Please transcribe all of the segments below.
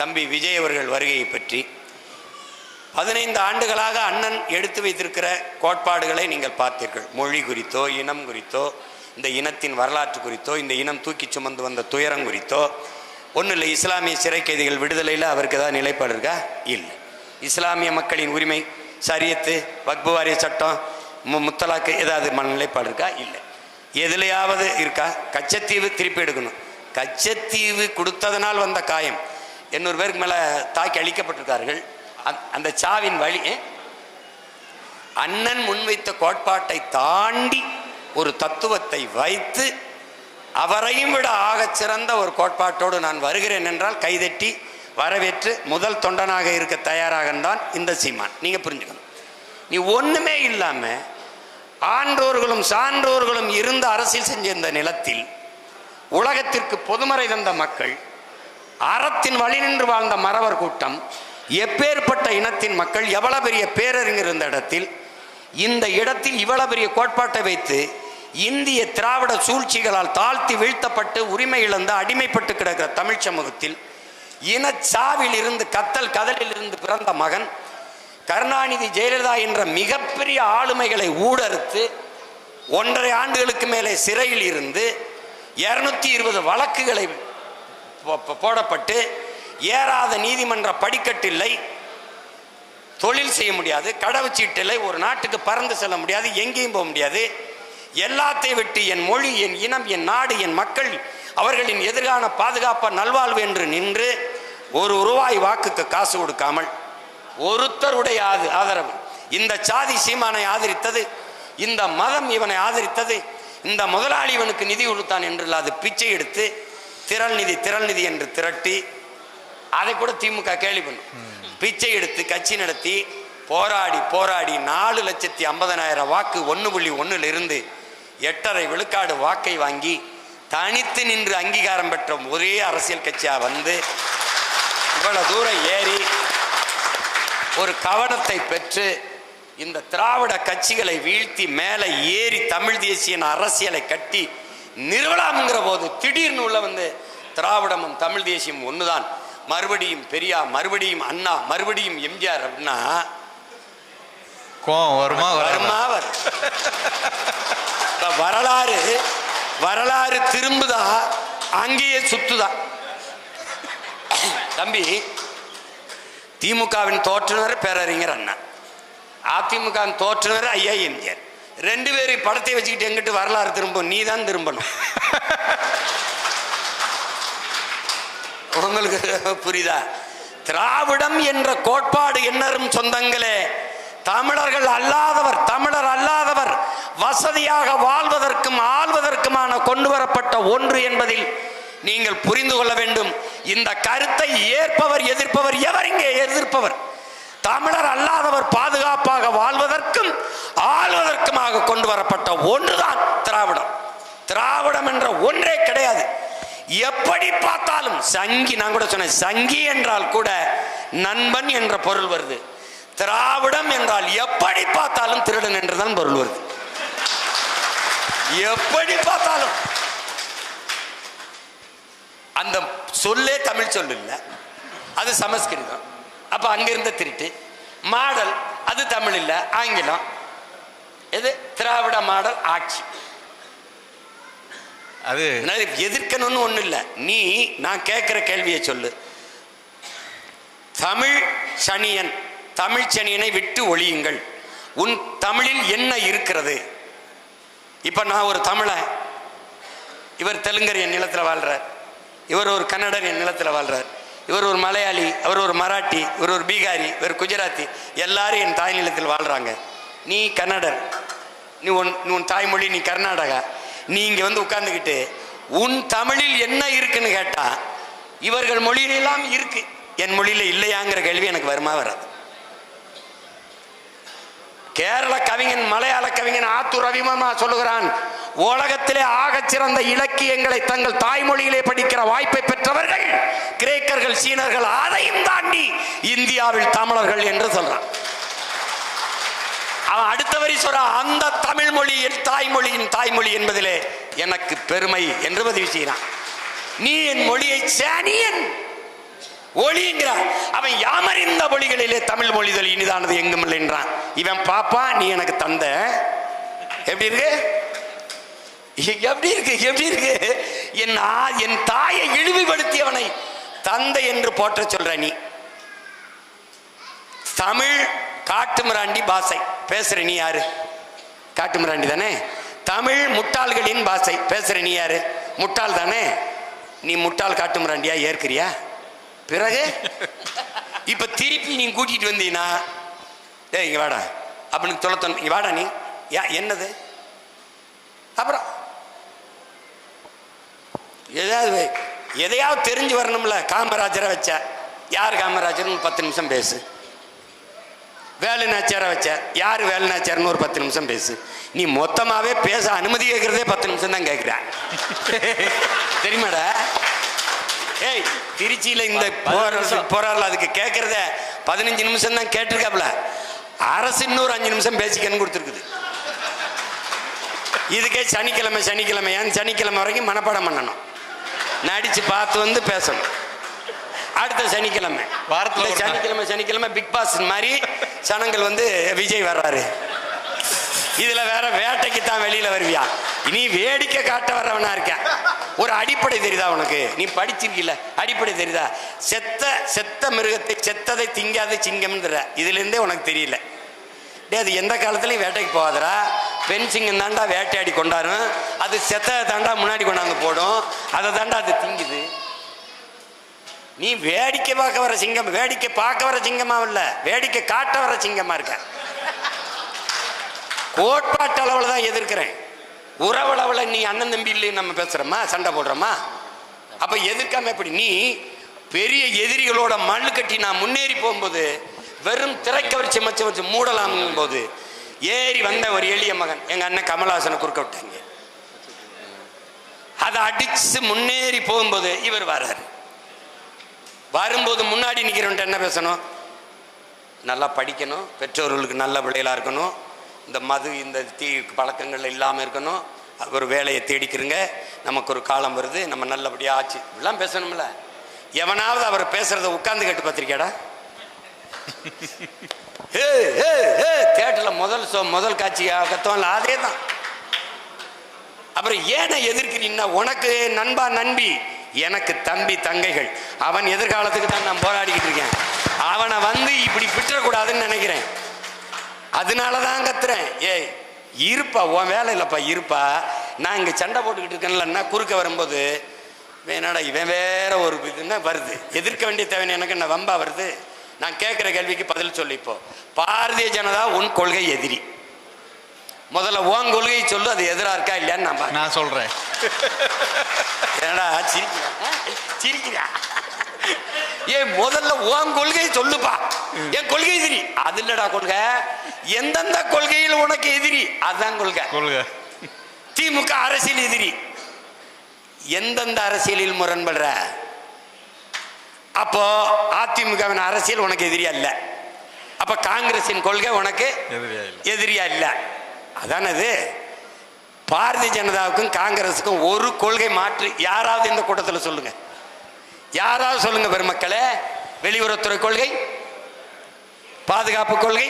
தம்பி விஜய் அவர்கள் வருகையை பற்றி 15 ஆண்டுகளாக அண்ணன் எடுத்து வைத்திருக்கிற கோட்பாடுகளை நீங்கள் பார்த்தீர்கள். மொழி குறித்தோ, இனம் குறித்தோ, இந்த இனத்தின் வரலாற்று குறித்தோ, இந்த இனம் தூக்கி சுமந்து வந்த துயரம் குறித்தோ ஒன்றும் இல்லை. இஸ்லாமிய சிறை கைதிகள் விடுதலையில் அவருக்கு ஏதாவது நிலைப்பாடு இருக்கா? இல்லை. இஸ்லாமிய மக்களின் உரிமை, சரியத்து, வக்பு வாரிய சட்டம், முத்தலாக்கு ஏதாவது நிலைப்பாடு இருக்கா? இல்லை. எதுலையாவது இருக்கா? கச்சத்தீவு திருப்பி எடுக்கணும். கச்சத்தீவு கொடுத்ததனால் வந்த காயம் 800 பேருக்கு மேலே தாக்கி அழிக்கப்பட்டிருக்கார்கள். அந்த சாவின் வழி அண்ணன் முன்வைத்த கோட்பாட்டை தாண்டி ஒரு தத்துவத்தை வைத்து அவரையும் விட ஆகச் சிறந்த ஒரு கோட்பாட்டோடு நான் வருகிறேன் என்றால் கைதட்டி வரவேற்று முதல் தொண்டனாக இருக்க தயாராக தான் இந்த சீமான். நீங்கள் புரிஞ்சுக்கணும். நீ ஒன்றுமே இல்லாமல் ஆன்றோர்களும் சான்றோர்களும் இருந்த அரசியல் செஞ்ச இந்த நிலத்தில் உலகத்திற்கு பொதுமறை தந்த மக்கள், அறத்தின் வழி நின்று வாழ்ந்த மறவர் கூட்டம், எப்பேற்பட்ட இனத்தின் மக்கள், எவ்வளவு பெரிய பேரறிஞர் இருந்த இடத்தில், இந்த இடத்தில் இவ்வளவு பெரிய கோட்பாட்டை வைத்து இந்திய திராவிட சூழ்ச்சிகளால் தாழ்த்தி வீழ்த்தப்பட்டு உரிமை இழந்து அடிமைப்பட்டு கிடக்கிற தமிழ் சமூகத்தில் இனச்சாவில் இருந்து கத்தல் கதலில் இருந்து பிறந்த மகன் கருணாநிதி ஜெயலலிதா என்ற மிகப்பெரிய ஆளுமைகளை ஊடறுத்து 1.5 ஆண்டுகளுக்கு மேலே சிறையில் இருந்து 220 வழக்குகளை போடப்பட்டு ஏறாத நீதிமன்ற படிக்கட்டில்லை, தொழில் செய்ய முடியாது, கடவுச்சீட்டில்லை, ஒரு நாட்டுக்கு பறந்து செல்ல முடியாது, எங்கேயும் போக முடியாது. எல்லாத்தையும் விட்டு என் மொழி, என் இனம், என் நாடு, என் மக்கள், அவர்களின் எதிர்கால பாதுகாப்ப நல்வாழ்வு என்று நின்று ₹1 வாக்குக்கு காசு கொடுக்காமல் ஒருத்தருடைய ஆதரவு, இந்த சாதி சீமானை ஆதரித்தது, இந்த மதம் இவனை ஆதரித்தது, இந்த முதலாளி இவனுக்கு நிதி கொடுத்தான் என்று அது பிச்சை எடுத்து திரள் நிதி என்று திரட்டி, அதை கூட திமுக கேள்வி பண்ணும், பிச்சை எடுத்து கட்சி நடத்தி போராடி 4,50,000 வாக்கு 1.1 இருந்து 8.5 விழுக்காடு வாக்கை வாங்கி தனித்து நின்று அங்கீகாரம் பெற்ற ஒரே அரசியல் கட்சியா வந்து இவ்வளவு தூரம் ஏறி ஒரு கவனத்தை பெற்று இந்த திராவிட கட்சிகளை வீழ்த்தி மேலே ஏறி தமிழ் தேசிய அரசியலை கட்டி நிறுவலாம்ங்கிற போது திடீர்னு உள்ள வந்து திராவிடமும் தமிழ் தேசியம் ஒண்ணுதான், மறுபடியும் பெரியார், மறுபடியும் அண்ணா, மறுபடியும் எம்ஜிஆர் அப்படின்னா வரலாறு திரும்புதா, அங்கேயே சுத்துதா. தம்பி, திமுகவின் தோற்றுனர் பேரறிஞர் அண்ணா, அதிமுகவின் தோற்றுனர் ஐயா எம்ஜிஆர், 2 பேரும் படத்தை வச்சுக்கிட்டு எங்கிட்டு வரலாறு திரும்பும்? நீ தான் திரும்பணும். உங்களுக்கு புரியுதா? திராவிடம் என்ற கோட்பாடு என்னரும் சொந்தங்களே, தமிழர் அல்லாதவர் வசதியாக வாழ்வதற்கும் ஆள்வதற்குமான கொண்டு வரப்பட்ட ஒன்று என்பதில் நீங்கள் புரிந்து கொள்ள வேண்டும். இந்த கருத்தை ஏற்பவர் எதிர்ப்பவர் எவர்? இங்கே எதிர்ப்பவர் தமிழர் அல்லாதவர் பாதுகாப்பாக வாழ்வதற்கும் ஆள்வதற்குமாக கொண்டு வரப்பட்ட ஒன்றுதான் திராவிடம். திராவிடம் என்ற ஒன்றே கிடையாது. எப்படி பார்த்தாலும் சங்கி, நான் கூட சொன்னேன், சங்கி என்றால் கூட நண்பன் என்ற பொருள் வருது. திராவிடம் என்றால் எப்படி பார்த்தாலும் திருடன் என்றுதான் பொருள் வருது. எப்படி பார்த்தாலும் அந்த சொல்லே தமிழ் சொல்லு இல்லை, அது சமஸ்கிருதம். அப்ப அங்கிருந்த திருட்டு மாடல், அது தமிழ் இல்ல, ஆங்கிலம். எது திராவிட மாடல் ஆட்சி, அது எதிர்க்கணும்னு ஒண்ணு இல்லை. நீ நான் கேட்கிற கேள்வியை சொல்லு. தமிழ் சனியனை விட்டு ஒழியுங்கள். உன் தமிழில் என்ன இருக்கிறது? இப்ப நான் ஒரு தமிழன், இவர் தெலுங்கர் என் நிலத்தில் வாழ்றார், இவர் ஒரு கன்னடர் என் நிலத்தில் வாழ்றார், இவர் ஒரு மலையாளி, அவர் ஒரு மராட்டி, இவர் ஒரு பீகாரி, இவர் குஜராத்தி, எல்லாரும் என் தாய் நிலத்தில் வாழ்றாங்க. நீ கன்னடர், நீ உன் தாய்மொழி, நீ கர்நாடகா, நீ இங்க வந்து உட்கார்ந்துக்கிட்டு உன் தமிழில் என்ன இருக்குன்னு கேட்டா இவர்கள் மொழியிலெல்லாம் இருக்கு, என் மொழியில இல்லையாங்கிற கேள்வி எனக்கு வருமா? வராது. கேரள கவிஞன், மலையாள கவிஞன் ஆத்தூர் ரவிவர்மா சொல்லுகிறான், உலகத்திலே ஆகச் சிறந்த இலக்கியங்களை தங்கள் தாய்மொழியிலே படிக்கிற வாய்ப்பை பெற்றவர்கள் கிரேக்கர்கள், சீனர்கள், அதையும் தாண்டி இந்தியாவில் தமிழர்கள் என்று சொல்றான். அவன் அடுத்த வரி சொல்றான், அந்த தமிழ் மொழியின் தாய்மொழி என்பதிலே எனக்கு பெருமை என்று பதிவு செய்கிறான். நீ என் மொழியை சானியன், ஒளிங்கிறான். அவன் யாமறிந்த மொழிகளிலே தமிழ் மொழிதல் இனிதானது எங்கும் இல்லைன்றான். இவன் பாப்பா நீ எனக்கு தந்த. எப்படி இருக்கு? எப்படி இருக்கு? எப்படி இருக்கு? என் தாயை இழிவுபடுத்தியவனை தந்தை என்று போற்ற சொல்ற நீ. தமிழ் காட்டுமிராண்டி பாஷை பேசுற நீ யாரு? காட்டுமிராண்டி தானே. தமிழ் முட்டாள்களின் பாஷை பேசுற நீ யாரு? முட்டாள் தானே. நீ முட்டாள் காட்டுமிராண்டியா ஏற்கிறியா? பிறகு இப்ப திருப்பி நீ கூட்டிட்டு வந்தீனா, ஏ இங்க வாடா அப்படின்னு சொல்ல இங்க வாடா நீ என்னது? அப்புறம் எதையாவது தெரிஞ்சு வரணும்ல. காமராஜரை வச்ச யார் காமராஜர் 10 நிமிஷம் பேசு. வேலுநாச்சியாரை வச்ச யார் வேலுநாச்சியார்னு ஒரு 10 நிமிஷம் பேசு. நீ மொத்தமாவே பேச அனுமதி கேட்கறதே 10 நிமிஷம் தான் கேட்கிற. தெரியுமாடா? ஏய் திருச்சியில இந்த போராடல அதுக்கு கேட்கறத 15 நிமிஷம் தான் கேட்டிருக்காப்ல. அரசு இன்னொரு 5 நிமிஷம் பேசிக்கன்னு கொடுத்துருக்குது. இதுக்கே சனிக்கிழமை சனிக்கிழமை வரைக்கும் மனப்பாடம் பண்ணணும். நடிச்சு பார்த்து வந்து பேசணும். அடுத்த சனிக்கிழமை வாரத்தில் சனிக்கிழமை பிக் பாஸ் மாதிரி சனங்கள் வந்து விஜய் வர்றாரு. இதுல வேற வேட்டைக்கு தான் வெளியில வருவியா? நீ வேடிக்கை காட்ட வர்றவனா இருக்க. ஒரு அடிப்படை தெரியுதா உனக்கு? நீ படிச்சிருக்கீல, அடிப்படை தெரியுதா? செத்த மிருகத்தை செத்ததை திங்காத சிங்கம்ன்ற இதுல இருந்தே உனக்கு தெரியல. அது எந்த காலத்துலயும் வேட்டைக்கு போகாதரா. பெண் சிங்கம் தாண்டா வேட்டையாடி கொண்டாரும். அது செத்ததை தாண்டா முன்னாடி கொண்டாந்து போடும். அதை தாண்டா அது திங்குது. நீ வேடிக்கை பார்க்க வர சிங்கம், வேடிக்கை பார்க்க வர சிங்கமா இல்ல, வேடிக்கை காட்ட வர சிங்கமா இருக்க. கோட்பாட்டு அளவுல தான் எதிர்க்கிறேன். உறவளவுல நீ அண்ணன் தம்பி இல்லைன்னு நம்ம பேசுறோமா, சண்டை போடுறோமா? அப்ப எதிர்க்காம எப்படி? நீ பெரிய எதிரிகளோட மண்ணு கட்டி நான் முன்னேறி போகும்போது வெறும் திரைக்கவர்ச்சி மச்சு மூடலாம் போது ஏறி வந்த ஒரு எளிய மகன் எங்க அண்ணன் கமலஹாசனை குறுக்க விட்டாங்க. அதை அடிச்சு முன்னேறி போகும்போது இவர் வர்றாரு. வரும்போது முன்னாடி நிற்கிறவன்ட்டு என்ன பேசணும்? நல்லா படிக்கணும், பெற்றோர்களுக்கு நல்ல பிள்ளைகளாக இருக்கணும், இந்த மது இந்த தீ பழக்கங்கள் இல்லாமல் இருக்கணும், ஒரு வேலையை தேடிக்கிறங்க, நமக்கு ஒரு காலம் வருது, நம்ம நல்லபடியாக ஆச்சு, இப்படிலாம் பேசணும்ல. எவனாவது அவர் பேசுறத உட்கார்ந்து கேட்டு பார்த்திருக்கியாடா? தேட்டரில் முதல் காட்சி கத்தோம்ல, அதே தான். அப்புறம் ஏனை எதிர்க்கிறீங்கன்னா, உனக்கு நண்பா நண்பி, எனக்கு தம்பி தங்கைகள், அவன் எதிர்காலத்துக்கு தான் நான் போராடிக்கிட்டு இருக்கேன். அவனை வந்து இப்படி விட்டுறக்கூடாதுன்னு நினைக்கிறேன். அதனாலதான் கத்துறேன். ஏய் இருப்பா, உன் வேலை இல்லப்பா, இருப்பா. நான் இங்க சண்டை போட்டுக்கிட்டு இருக்கேன்லன்னா குறுக்க வரும்போது என்னடா இவன் வேற ஒரு இதுன்னா வருது. எதிர்க்க வேண்டிய தேவை எனக்கு என்ன வம்பா வருது? நான் கேட்கிற கேள்விக்கு பதில் சொல்லி. இப்போ பாரதிய ஜனதா உன் கொள்கை எதிரி. முதல்ல உன் கொள்கையை சொல்லு, அது எதிரா இருக்கா இல்லையான்னு நான் சொல்றேன். என்னடா சிரிக்கிறா? ஏன் முதல்ல உன் கொள்கையை சொல்லுப்பா. என் கொள்கை எதிரி அது இல்லடா கொள்கை. எந்தெந்த கொள்கையில் உனக்கு எதிரி அதுதான் கொள்கை. திமுக அரசியல் எதிரி. எந்தெந்த அரசியலில் முரண்படுற? அப்போ அதிமுகவின் அரசியல் உனக்கு எதிரியா இல்ல. அப்ப காங்கிரசின் கொள்கை உனக்கு எதிரியா இல்ல. அதானது. பாரதிய ஜனதாவுக்கும் காங்கிரஸுக்கும் ஒரு கொள்கை மாற்று யாராவது இந்த கூட்டத்தில் சொல்லுங்க, யாராவது சொல்லுங்க பெருமக்களே. வெளியுறவுத்துறை கொள்கை, பாதுகாப்பு கொள்கை,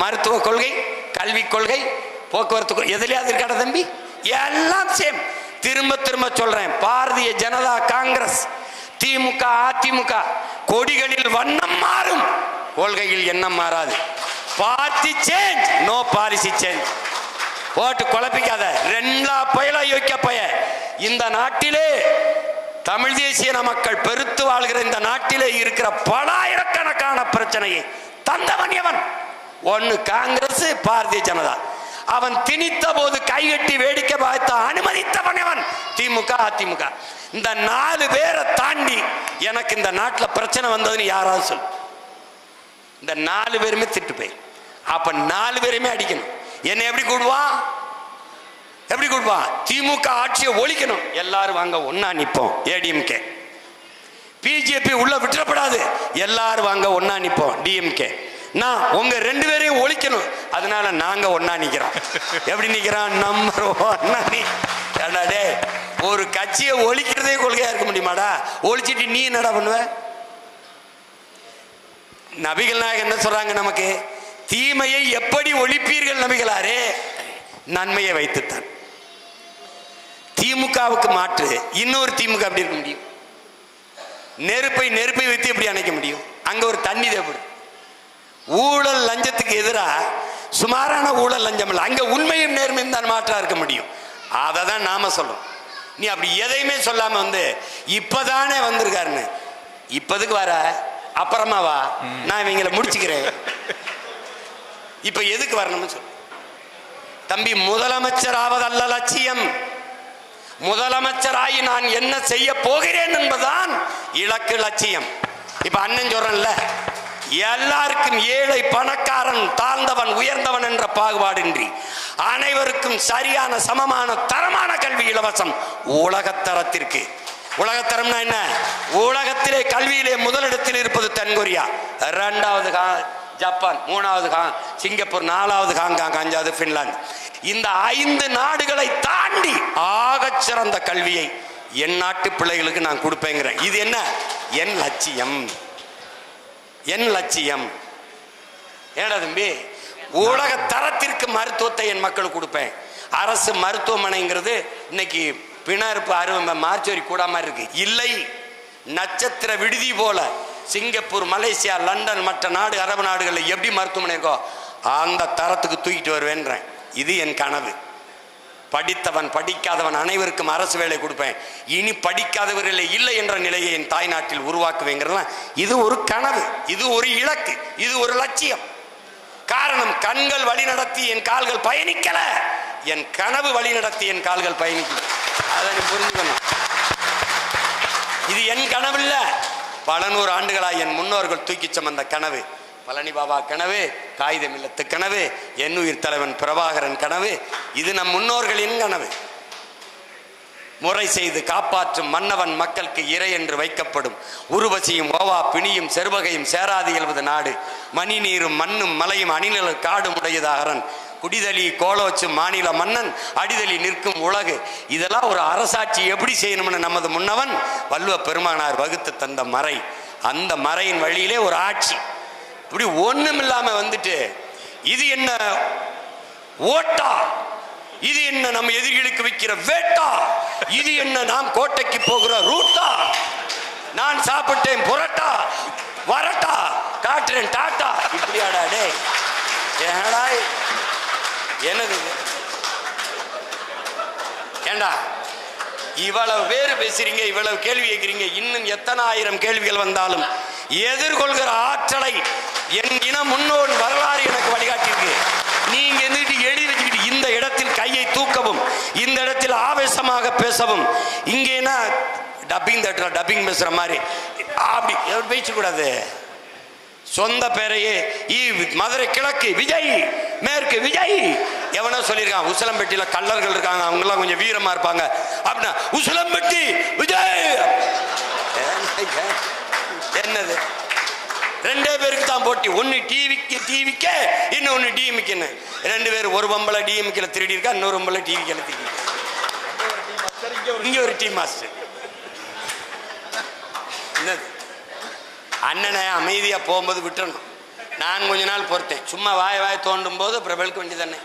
மருத்துவ கொள்கை, கல்விக் கொள்கை, போக்குவரத்து கொள்கை, எதுலையாவது இருக்காட தம்பி? எல்லாம் சேம். திரும்ப திரும்ப சொல்றேன், பாரதிய ஜனதா காங்கிரஸ், திமுக அதிமுக கொடிகளில் வண்ணம் மாறும், கொள்கையில் எண்ணம் மாறாது. Party change, no policy change. போட்டு குழப்பிக்காத. ரெண்டா பயலா யோக்கிய பய. இந்த நாட்டிலே தமிழ் தேசிய மக்கள் பெருத்து வாழ்கிற இந்த நாட்டிலே இருக்கிற பலாயிரக்கணக்கான பிரச்சனையை தந்தவன் எவன்? ஒன்னு காங்கிரஸ், பாரதிய ஜனதா. அவன் திணித்த போது கைகட்டி வேடிக்கை பார்த்த அனுமதித்தவன் எவன்? திமுக அதிமுக. இந்த 4 பேரை தாண்டி எனக்கு இந்த நாட்டில் பிரச்சனை வந்ததுன்னு யாராவது சொல்லு. இந்த 4 பேருமே திட்டு போய், அப்ப 4 பேருமே அடிக்கணும். என்ன எப்படி கூடுவான்? எப்படி கூடுவான்? திமுக ஆட்சியை ஒழிக்கணும், எல்லாரும் வாங்க ஒன்னா நிப்போம். ஏடிஎம்கே பிஜேபி உள்ள விட்டுறப்படாது, எல்லாரும் வாங்க ஒன்னா நிப்போம். டிஎம்கே நான் உங்க 2 பேரையும் ஒழிக்கணும், அதனால நாங்க ஒன்னா நிக்கிறோம். எப்படி நிக்கிறோம்? நம்பர் 1. ஒரு கட்சியை ஒழிக்கிறதே கொள்கையா இருக்க முடியுமாடா? ஒழிச்சிட்டு நீ என்னடா பண்ணுவ? நபிகள் நாயகம் என்ன சொல்றாங்க நமக்கு? தீமையை எப்படி ஒழிப்பீர்கள் நபிகளாரே? நன்மையை வைத்துத்தான். திமுகவுக்கு மாற்று இன்னொரு திமுக அப்படி இருக்க முடியும்? நெருப்பை வைத்து எப்படி அணைக்க முடியும்? அங்க ஒரு தண்ணி தேவைப்படும். ஊழல் லஞ்சத்துக்கு எதிராக சுமாரான ஊழல் லஞ்சம் இல்லை, அங்க உண்மையும் நேர்மையும் தான் மாற்றா இருக்க முடியும். அதை தான் நாம சொல்றோம். நீ அப்படி எதையுமே சொல்லாம இப்பதானே வந்திருக்காருன்னு, இப்பதுக்கு வர அப்புறமா வா, நான் இவங்களை முடிச்சுக்கிறேன், இப்ப எதுக்கு வரணும்னு சொல்லு தம்பி. முதலமைச்சர் ஆவது அல்ல லட்சியம். முதலமைச்சராகி நான் என்ன செய்ய போகிறேன் என்பதுதான் இலக்கு, லட்சியம். இப்ப அண்ணன் சொல்றேன்ல, எல்லாருக்கும் ஏழை பணக்காரன் தாழ்ந்தவன் உயர்ந்தவன் என்ற பாகுபாடின்றி அனைவருக்கும் சரியான சமமான தரமான கல்வி இலவசம். உலகத்தரத்திற்கு, உலகத்தரம்னா என்ன? உலகத்திலே கல்வியிலே முதலிடத்தில் இருப்பது தென்கொரியா, இரண்டாவது ஜப்பான், மூணாவது சிங்கப்பூர், நாலாவது ஹாங்காங், அஞ்சாவது பின்லாந்து. இந்த 5 நாடுகளை தாண்டி ஆகச் சிறந்த கல்வியை என் நாட்டு பிள்ளைகளுக்கு நான் கொடுப்பேங்கிறேன். இது என்ன? என் லட்சியம், என் லட்சியம். ஏடா தம்பி, உலக தரத்திற்கு மருத்துவத்தை என் மக்களுக்கு கொடுப்பேன். அரசு மருத்துவமனைங்கிறது இன்னைக்கு பிணறுப்பு அறுவை மார்ச்சுவரி கூட மாதிரி இருக்கு. இல்லை, நட்சத்திர விடுதி போல சிங்கப்பூர், மலேசியா, லண்டன், மற்ற நாடு, அரபு நாடுகளில் எப்படி மருத்துவமனை இருக்கோ அந்த தரத்துக்கு தூக்கிட்டு வருவேன்றேன். இது என் கனவு. படித்தவன் படிக்காதவன் அனைவருக்கும் அரசு வேலை கொடுப்பேன். இனி படிக்காதவர்களே இல்லை என்ற நிலையை என் தாய்நாட்டில் உருவாக்குவேங்கிறதுலாம் இது ஒரு கனவு, இது ஒரு இலக்கு, இது ஒரு லட்சியம். காரணம், கண்கள் வழி நடத்தி என் கால்கள் பயணிக்கல, என் கனவு வழி நடத்தி என் கால்கள் பயணிக்கல. அதை நீ புரிஞ்சுக்கணும். இது என் கனவு இல்ல, பல நூறு ஆண்டுகளாக என் முன்னோர்கள் தூக்கி சுமந்த கனவு. பழனி பாபா கனவு, காகிதம் இல்லத்து கனவு, என்னுயிர் தலைவன் பிரபாகரன் கனவு. இது நம் முன்னோர்களின் கனவு. முறை செய்து காப்பாற்றும் மன்னவன் மக்களுக்கு இறை என்று வைக்கப்படும். உருவசியும் ஓவா பிணியும் செருவகையும் சேராது எழுவது நாடு. மணி நீரும் மண்ணும் மலையும் அணிநிழல் காடும் உடையதாகரன். குடிதலி கோலோச்சு மாநில மன்னன் அடிதலி நிற்கும் உலகு. இதெல்லாம் ஒரு அரசாட்சி எப்படி செய்யணும்னு நமது முன்னவன் வள்ளுவ பெருமானார் வகுத்து தந்த மறை. அந்த மறையின் வழியிலே ஒரு ஆட்சி. இப்படி ஒண்ணும் இல்லாம இது என்ன ஓட்டா, இது என்ன நம்ம எதிரிகளுக்கு வைக்கிற வேட்டா, இது என்ன நாம் கோட்டைக்கு போகிற ரூட்டா, நான் சாப்பிட்டேன் புரட்டா வரட்டா காட்டுறேன் டாட்டா, இப்படியாடா டே ஏடா என்னது ஏண்டா இவ்வளவு பேர் பேசுறீங்க, இவ்வளவு கேள்வி கேட்கிறீங்க. இன்னும் எத்தனை ஆயிரம் கேள்விகள் வந்தாலும் எதிர்கொள்கிற ஆற்றலை என் இன முன்னோர் வரலாறு எனக்கு வழிகாட்டியிருக்கு. நீங்க எழுதி வச்சுக்கிட்டு இந்த இடத்தில் கையை தூக்கவும், இந்த இடத்தில் ஆவேசமாக பேசவும், இங்கேனா டப்பிங் பேசுற மாதிரி அப்படி பேசக்கூடாது. சொந்த பேரையே மதுரை கிழக்கு விஜய், மேற்கு விஜய், எவனோ சொல்லியிருக்கான். உசிலம்பட்டியில கள்ளர்கள் இருக்காங்க, அவங்க எல்லாம் கொஞ்சம் வீரமா இருப்பாங்க அப்படின்னா உசிலம்பட்டி விஜய். என்னது? 2 பேருக்கு தான் போட்டி. ஒன்னு டிவிக்க இன்னொன்னு டிஎம்கேன்னு. 2 பேர், ஒரு பொம்பளை டிஎம்கேல திருடி இருக்கா, இன்னொரு பொம்பளை டிவிக்கேல திருடி. இங்க ஒரு டீம் மாஸ்டர். என்னது? அண்ணனை அமைதியா போகும்போது விட்டுறணும். நான் கொஞ்ச நாள் பொறுத்தேன். சும்மா வாய தோண்டும் போது அப்புறம் வெளுக்க வேண்டியதானே.